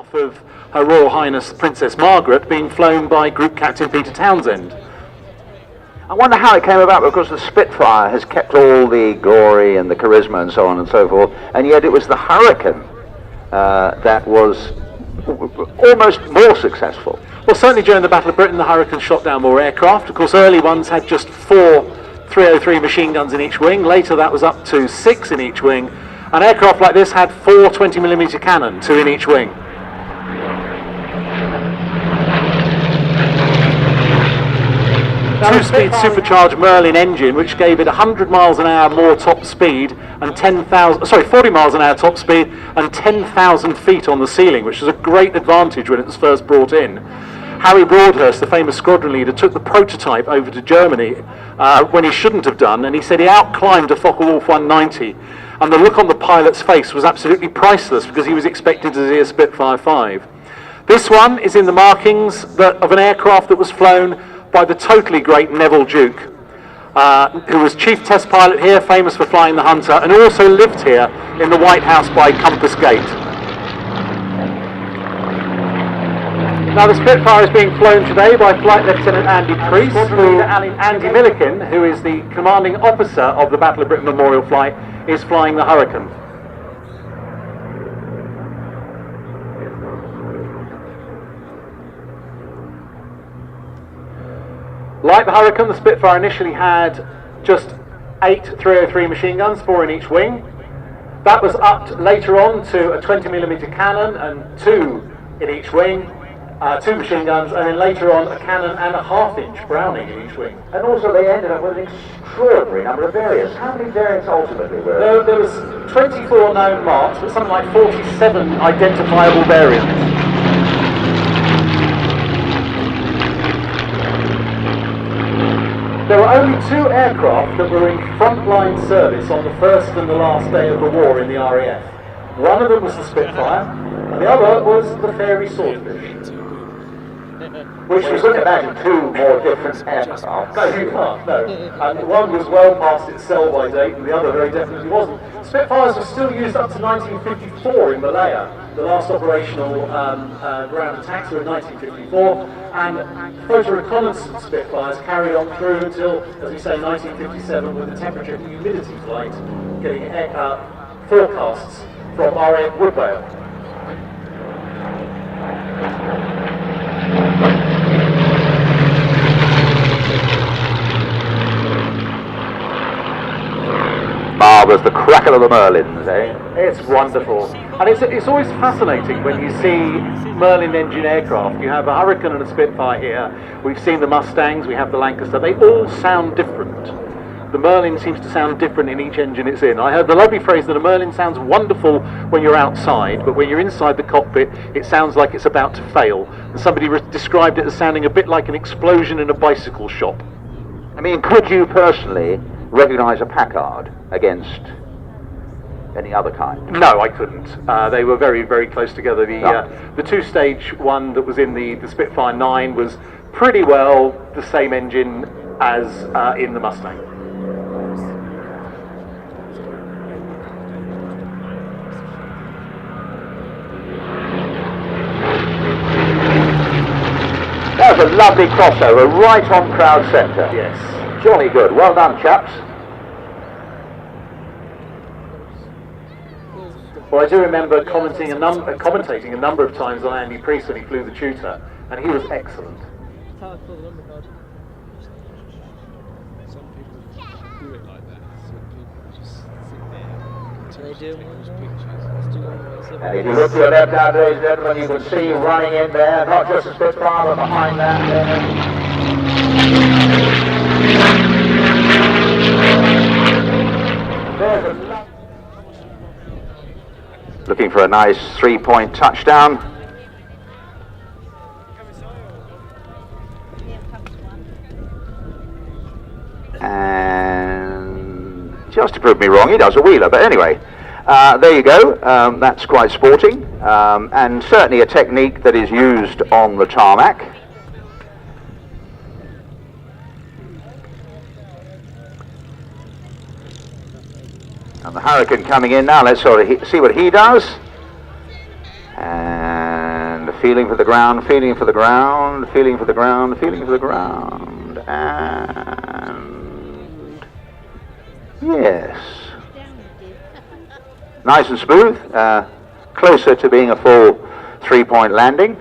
behalf of Her Royal Highness Princess Margaret, being flown by Group Captain Peter Townsend. I wonder how it came about, because the Spitfire has kept all the glory and the charisma and so on and so forth, and yet it was the Hurricane that was almost more successful. Well, certainly during the Battle of Britain, the Hurricane shot down more aircraft. Of course, early ones had just 4 303 machine guns in each wing. Later, that was up to 6 in each wing. An aircraft like this had 4 20mm cannon, 2 in each wing. Two-speed supercharged Merlin engine, which gave it 100 miles an hour more top speed and 40 miles an hour top speed and 10,000 feet on the ceiling, which was a great advantage when it was first brought in. Harry Broadhurst, the famous squadron leader, took the prototype over to Germany when he shouldn't have done, and he said he out-climbed a Focke-Wulf 190, and the look on the pilot's face was absolutely priceless, because he was expecting to see a Spitfire 5. This one is in the markings of an aircraft that was flown by the totally great Neville Duke, who was chief test pilot here, famous for flying the Hunter, and also lived here in the White House by Compass Gate. Now, the Spitfire is being flown today by Flight Lieutenant Andy Priest, Andy Milliken, who is the commanding officer of the Battle of Britain Memorial Flight, is flying the Hurricane. Like the Hurricane, the Spitfire initially had just 8 303 machine guns, 4 in each wing. That was upped later on to a 20mm cannon and 2 in each wing, 2 machine guns, and then later on a cannon and a 1/2-inch Browning in each wing. And also they ended up with an extraordinary number of variants. How many variants ultimately were there? There was 24 known marks, but something like 47 identifiable variants. There were only 2 aircraft that were in frontline service on the first and the last day of the war in the RAF. One of them was the Spitfire, and the other was the Fairy Swordfish. Which you couldn't imagine 2 more different aircraft. No, you can't, no. And one was well past its sell-by date, and the other very definitely wasn't. Spitfires were still used up to 1954 in Malaya. The last operational ground attacks were in 1954, and photo reconnaissance Spitfires carried on through until, as we say, 1957, with the temperature and humidity flight getting forecasts from RAF Woodvale. Marvellous, the crackle of the Merlins, eh? It's wonderful. And it's always fascinating when you see Merlin engine aircraft. You have a Hurricane and a Spitfire here. We've seen the Mustangs, we have the Lancaster. They all sound different. The Merlin seems to sound different in each engine it's in. I heard the lovely phrase that a Merlin sounds wonderful when you're outside, but when you're inside the cockpit, it sounds like it's about to fail. And somebody described it as sounding a bit like an explosion in a bicycle shop. I mean, could you personally recognise a Packard against any other kind? No, I couldn't. They were very, very close together. The 2-stage one that was in the Spitfire 9 was pretty well the same engine as in the Mustang. That was a lovely crossover, right on crowd centre. Yes. Jolly good. Well done, chaps. Well, I do remember commentating a number of times on Andy Priest when he flew the Tutor, and he was excellent. Some people do it like that. Some people just sit there and take pictures. And if you look to your left now, ladies and gentlemen, you can see running in there, not just a Spitfire, but behind that there. Looking for a nice 3-point touchdown. And just to prove me wrong, he does a wheeler, but anyway, there you go. That's quite sporting, and certainly a technique that is used on the tarmac. And the Hurricane coming in now. Let's sort of see what he does. And feeling for the ground, feeling for the ground, feeling for the ground, feeling for the ground, and yes, nice and smooth, closer to being a full 3-point landing.